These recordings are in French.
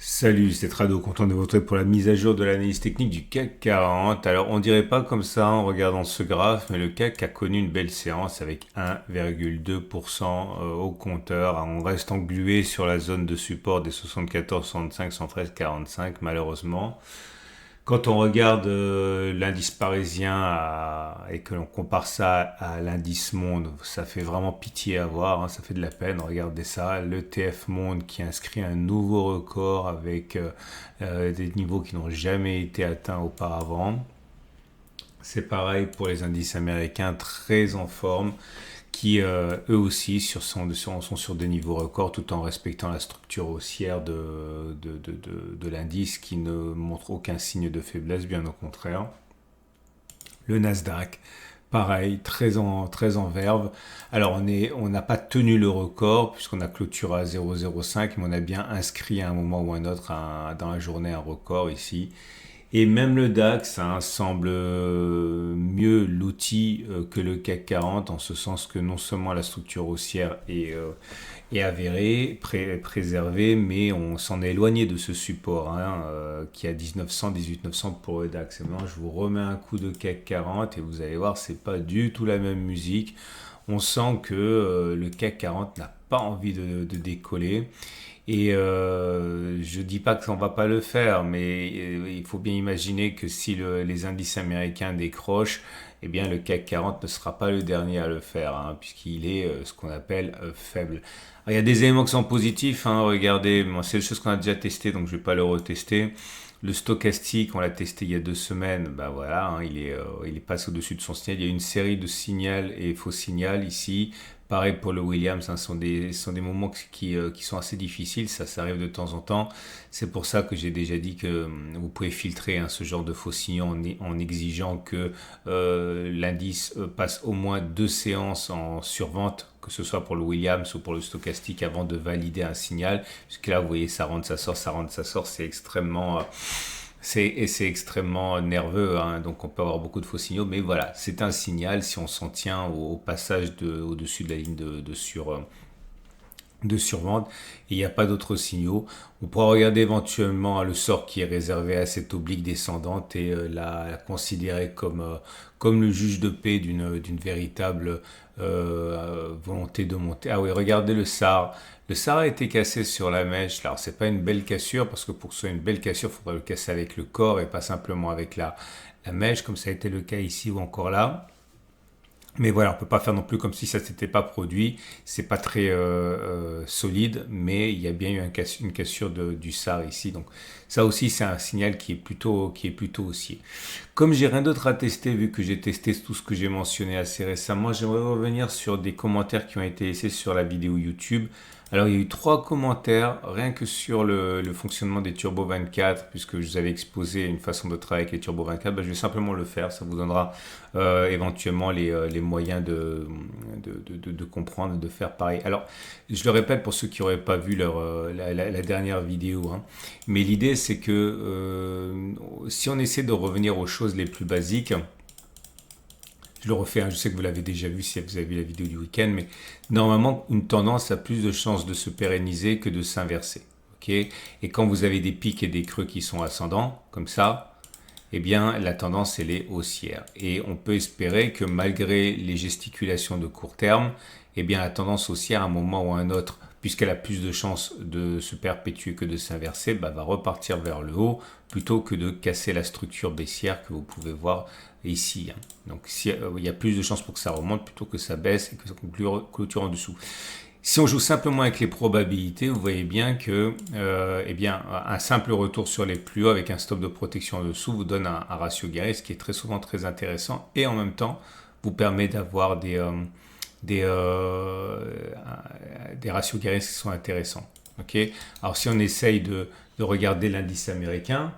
Salut, c'est Trado, content de vous retrouver pour la mise à jour de l'analyse technique du CAC 40. Alors, on dirait pas comme ça en regardant ce graphe, mais le CAC a connu une belle séance avec 1,2% au compteur. On reste englué sur la zone de support des 74, 65, 113, 45, malheureusement. Quand on regarde l'indice parisien et que l'on compare ça à l'indice monde, ça fait vraiment pitié à voir, hein, ça fait de la peine. Regardez ça, l'ETF monde qui inscrit un nouveau record avec des niveaux qui n'ont jamais été atteints auparavant. C'est pareil pour les indices américains, très en forme, qui eux aussi sont sur des niveaux records tout en respectant la structure haussière de l'indice qui ne montre aucun signe de faiblesse, bien au contraire. Le Nasdaq, pareil, très en verve. Alors on n'a pas tenu le record puisqu'on a clôturé à 0,05, mais on a bien inscrit à un moment ou à un autre dans la journée un record ici. Et même le DAX semble mieux l'outil que le CAC 40, en ce sens que non seulement la structure haussière est avérée, préservée, mais on s'en est éloigné de ce support qui est à 1900, 18900 pour le DAX. Et maintenant, je vous remets un coup de CAC 40 et vous allez voir, c'est pas du tout la même musique. On sent que le CAC 40 n'a pas envie de décoller. Et je dis pas qu'on va pas le faire, mais il faut bien imaginer que si les indices américains décrochent, eh bien le CAC 40 ne sera pas le dernier à le faire, hein, puisqu'il est ce qu'on appelle faible. Alors, il y a des éléments qui sont positifs, hein, regardez, bon, c'est des choses qu'on a déjà testées, donc je vais pas le retester. Le stochastique, on l'a testé il y a 2 semaines, ben voilà, hein, il est passé au-dessus de son signal. Il y a une série de signaux et faux signaux ici. Pareil pour le Williams, hein, ce sont des moments qui sont assez difficiles, ça arrive de temps en temps. C'est pour ça que j'ai déjà dit que vous pouvez filtrer ce genre de faux signaux en exigeant que l'indice passe au moins 2 séances en survente, que ce soit pour le Williams ou pour le stochastique, avant de valider un signal. Puisque là, vous voyez, ça rentre, ça sort, ça rentre, ça sort, c'est extrêmement nerveux, hein, donc on peut avoir beaucoup de faux signaux, mais voilà, c'est un signal si on s'en tient au passage au-dessus de la ligne de survente, et il n'y a pas d'autres signaux. On pourra regarder éventuellement le sort qui est réservé à cette oblique descendante et la considérer comme le juge de paix d'une véritable volonté de monter. Ah oui, regardez le SAR. Le SAR a été cassé sur la mèche. Alors, c'est pas une belle cassure parce que pour que ce soit une belle cassure, il faudrait le casser avec le corps et pas simplement avec la mèche, comme ça a été le cas ici ou encore là. Mais voilà, on peut pas faire non plus comme si ça s'était pas produit. C'est pas très solide, mais il y a bien eu une cassure du SAR ici. Donc ça aussi, c'est un signal qui est plutôt haussier. Comme j'ai rien d'autre à tester, vu que j'ai testé tout ce que j'ai mentionné assez récemment, j'aimerais revenir sur des commentaires qui ont été laissés sur la vidéo YouTube. Alors, il y a eu 3 commentaires, rien que sur le fonctionnement des Turbo 24, puisque je vous avais exposé une façon de travailler avec les Turbo 24. Ben, je vais simplement le faire, ça vous donnera éventuellement les moyens de comprendre et de faire pareil. Alors, je le répète pour ceux qui n'auraient pas vu la dernière vidéo, hein, mais l'idée c'est que si on essaie de revenir aux choses les plus basiques, je le refais, hein, je sais que vous l'avez déjà vu si vous avez vu la vidéo du week-end, mais normalement, une tendance a plus de chances de se pérenniser que de s'inverser. Okay, et quand vous avez des pics et des creux qui sont ascendants, comme ça, eh bien, la tendance, elle est haussière. Et on peut espérer que malgré les gesticulations de court terme, eh bien, la tendance haussière, à un moment ou à un autre, puisqu'elle a plus de chances de se perpétuer que de s'inverser, va repartir vers le haut plutôt que de casser la structure baissière que vous pouvez voir ici. Donc, il y a plus de chances pour que ça remonte plutôt que ça baisse et que ça clôture en dessous. Si on joue simplement avec les probabilités, vous voyez bien que un simple retour sur les plus hauts avec un stop de protection en dessous vous donne un ratio Gary, ce qui est très souvent très intéressant et en même temps vous permet d'avoir des ratios Gary qui sont intéressants. Okay, alors si on essaye de regarder l'indice américain,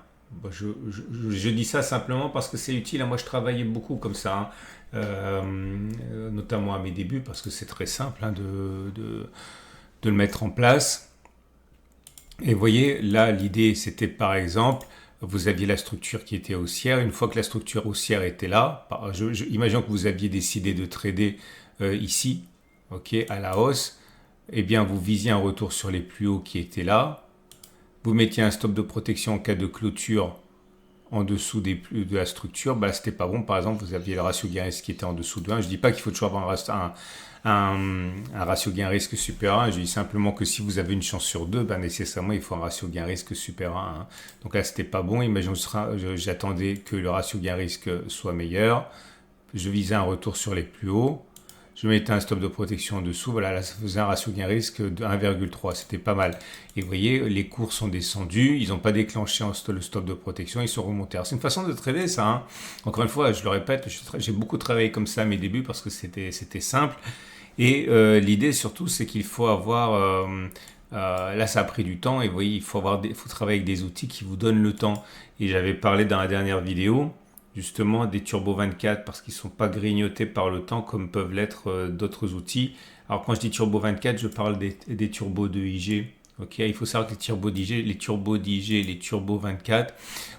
je dis ça simplement parce que c'est utile. Moi, je travaillais beaucoup comme ça, hein, notamment à mes débuts, parce que c'est très simple de le mettre en place. Et vous voyez, là, l'idée, c'était par exemple, vous aviez la structure qui était haussière. Une fois que la structure haussière était là, imaginons que vous aviez décidé de trader ici, à la hausse, eh bien, vous visiez un retour sur les plus hauts qui étaient là. vous mettiez un stop de protection en cas de clôture en dessous de la structure, bah, c'était pas bon. Par exemple, vous aviez le ratio gain-risque qui était en dessous de 1. Je dis pas qu'il faut toujours avoir un ratio gain-risque supérieur à 1. Je dis simplement que si vous avez une chance sur 2, bah, nécessairement, il faut un ratio gain-risque supérieur à 1. Donc là, c'était pas bon. Imaginons que j'attendais que le ratio gain-risque soit meilleur. Je visais un retour sur les plus hauts. Je mettais un stop de protection en dessous. Voilà, là, ça faisait un ratio gain-risque de 1,3. C'était pas mal. Et vous voyez, les cours sont descendus. Ils n'ont pas déclenché le stop de protection. Ils sont remontés. Alors, c'est une façon de trader, ça. Hein. Encore une fois, je le répète, j'ai beaucoup travaillé comme ça à mes débuts parce que c'était simple. Et l'idée, surtout, c'est qu'il faut avoir... là, ça a pris du temps. Et vous voyez, il faut travailler avec des outils qui vous donnent le temps. Et j'avais parlé dans la dernière vidéo justement des Turbo 24 parce qu'ils ne sont pas grignotés par le temps comme peuvent l'être d'autres outils. Alors quand je dis Turbo 24, je parle des turbos de IG. Okay, il faut savoir que les turbos d'IG, les turbos 24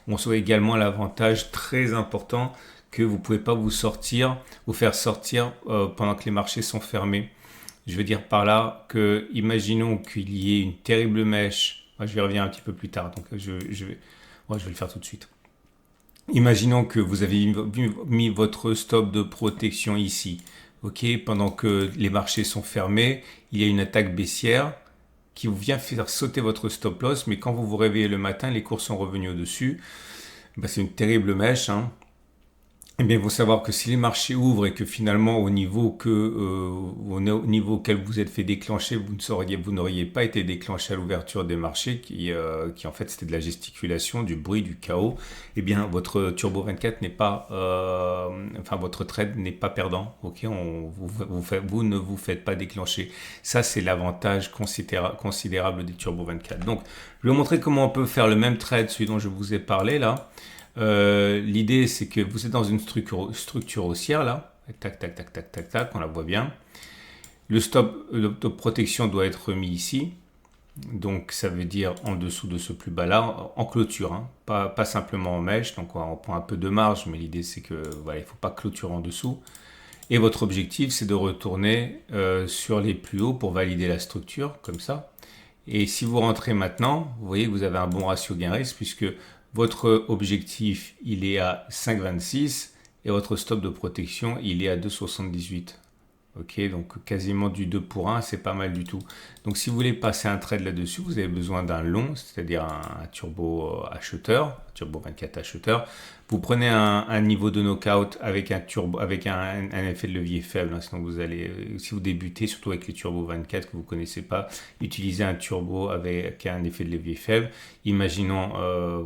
ont également l'avantage très important que vous ne pouvez pas vous faire sortir pendant que les marchés sont fermés. Je veux dire par là que, imaginons qu'il y ait une terrible mèche. Moi, je vais revenir un petit peu plus tard, donc je vais le faire tout de suite. Imaginons que vous avez mis votre stop de protection ici, ok, pendant que les marchés sont fermés, il y a une attaque baissière qui vous vient faire sauter votre stop loss, mais quand vous vous réveillez le matin, les cours sont revenus au-dessus. Ben, c'est une terrible mèche, hein. Eh bien, il faut savoir que si les marchés ouvrent et que finalement, au niveau auquel vous êtes fait déclencher, vous n'auriez pas été déclenché à l'ouverture des marchés, qui en fait c'était de la gesticulation, du bruit, du chaos. Eh bien, votre Turbo 24 n'est pas, votre trade n'est pas perdant. Ok, vous ne vous faites pas déclencher. Ça, c'est l'avantage considérable des Turbo 24. Donc, je vais vous montrer comment on peut faire le même trade, celui dont je vous ai parlé là. L'idée, c'est que vous êtes dans une structure haussière là, tac, tac, tac, tac, tac, tac, on la voit bien. Le stop de protection doit être mis ici, donc ça veut dire en dessous de ce plus bas là, en clôture, hein. Pas simplement en mèche, donc on prend un peu de marge, mais l'idée c'est que voilà, il ne faut pas clôturer en dessous. Et votre objectif, c'est de retourner sur les plus hauts pour valider la structure, comme ça. Et si vous rentrez maintenant, vous voyez que vous avez un bon ratio gain-risque, puisque votre objectif, il est à 5,26 et votre stop de protection, il est à 2,78. Ok, donc quasiment du 2 pour 1, c'est pas mal du tout. Donc si vous voulez passer un trade là-dessus, vous avez besoin d'un long, c'est-à-dire un turbo acheteur, turbo 24 acheteur. Vous prenez un niveau de knockout avec un effet de levier faible. Hein, sinon vous allez, si vous débutez, surtout avec les turbo 24 que vous ne connaissez pas, utilisez un turbo avec un effet de levier faible. Imaginons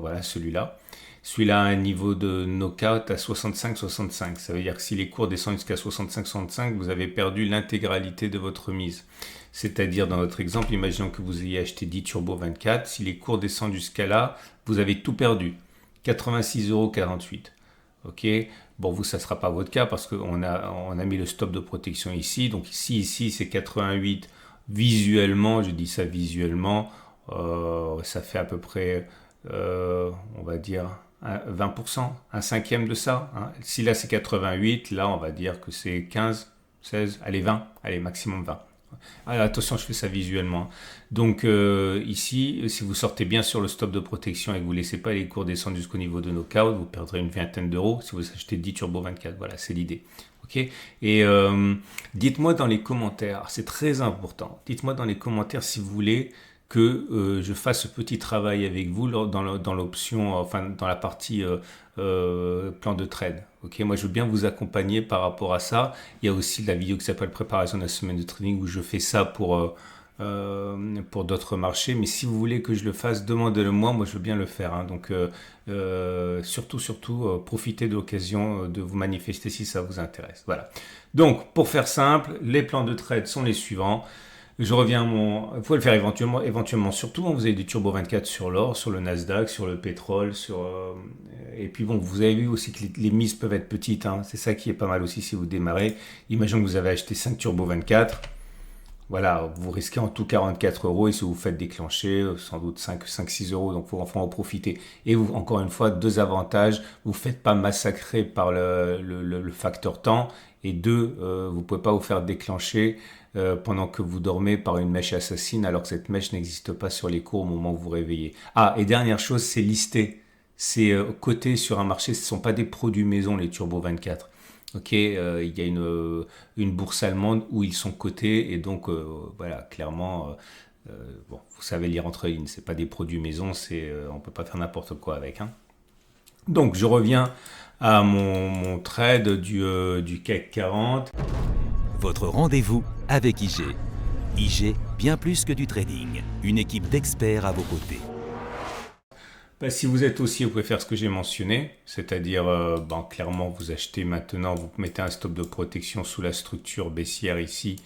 voilà celui-là. Celui-là a un niveau de knockout à 65-65. Ça veut dire que si les cours descendent jusqu'à 65-65, vous avez perdu l'intégralité de votre mise. C'est-à-dire, dans notre exemple, imaginons que vous ayez acheté 10 Turbo 24. Si les cours descendent jusqu'à là, vous avez tout perdu. 86,48 €. Ok. Bon, vous, ça ne sera pas votre cas parce qu'on a mis le stop de protection ici. Donc ici, c'est 88. Visuellement, je dis ça visuellement, ça fait à peu près, on va dire, 20%, un cinquième de ça. Hein. Si là c'est 88, là on va dire que c'est 15, 16, allez 20, allez maximum 20. Alors, attention, je fais ça visuellement. Donc ici, si vous sortez bien sur le stop de protection et que vous ne laissez pas les cours descendre jusqu'au niveau de knockout, vous perdrez une vingtaine d'euros si vous achetez 10 Turbo 24. Voilà, c'est l'idée. Okay. Et dites-moi dans les commentaires, c'est très important, dites-moi dans les commentaires si vous voulez que je fasse ce petit travail avec vous dans l'option, enfin dans la partie plan de trade. Ok, moi je veux bien vous accompagner par rapport à ça. Il y a aussi la vidéo qui s'appelle préparation de la semaine de trading où je fais ça pour d'autres marchés. Mais si vous voulez que je le fasse, demandez-le moi. Moi je veux bien le faire. Hein. Donc surtout, profitez de l'occasion de vous manifester si ça vous intéresse. Voilà. Donc pour faire simple, les plans de trade sont les suivants. Je reviens à vous pouvez le faire éventuellement surtout. Hein, vous avez du Turbo 24 sur l'or, sur le Nasdaq, sur le pétrole, et puis bon, vous avez vu aussi que les mises peuvent être petites. Hein, c'est ça qui est pas mal aussi si vous démarrez. Imaginons que vous avez acheté 5 Turbo 24. Voilà, vous risquez en tout 44 € et si vous faites déclencher, sans doute 5-6 €, donc il faut en profiter. Et vous, encore une fois, deux avantages, vous ne faites pas massacrer par le facteur temps, et deux, vous ne pouvez pas vous faire déclencher pendant que vous dormez par une mèche assassine, alors que cette mèche n'existe pas sur les cours au moment où vous vous réveillez. Ah, et dernière chose, c'est listé. C'est coté sur un marché, ce ne sont pas des produits maison, les Turbo 24. Ok, il y a une bourse allemande où ils sont cotés et donc voilà, clairement, bon, vous savez lire entre lignes, c'est pas des produits maison, on peut pas faire n'importe quoi avec, hein. Donc je reviens à mon trade du CAC 40. Votre rendez-vous avec IG. IG, bien plus que du trading. Une équipe d'experts à vos côtés. Bah, si vous êtes aussi, vous pouvez faire ce que j'ai mentionné, c'est-à-dire clairement vous achetez maintenant, vous mettez un stop de protection sous la structure baissière ici,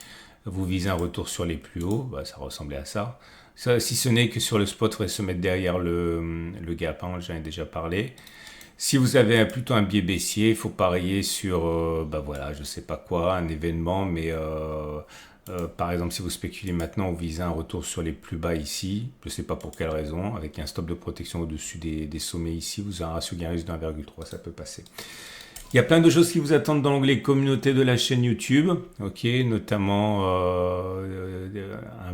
vous visez un retour sur les plus hauts, bah, ça ressemblait à ça. Ça, si ce n'est que sur le spot, il faudrait se mettre derrière le gap, hein, j'en ai déjà parlé. Si vous avez plutôt un biais baissier, il faut parier sur, voilà, je sais pas quoi, un événement, mais par exemple, si vous spéculez maintenant, vous visez un retour sur les plus bas ici, je sais pas pour quelle raison, avec un stop de protection au-dessus des sommets ici, vous avez un ratio gain-risque de 1,3, ça peut passer. Il y a plein de choses qui vous attendent dans l'onglet communauté de la chaîne YouTube, ok, notamment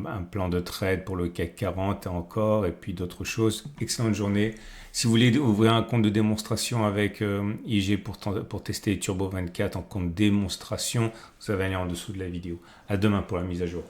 un plan de trade pour le CAC 40 encore, et puis d'autres choses. Excellente journée. Si vous voulez ouvrir un compte de démonstration avec IG pour tester Turbo 24 en compte démonstration, vous avez un lien en dessous de la vidéo. À demain pour la mise à jour.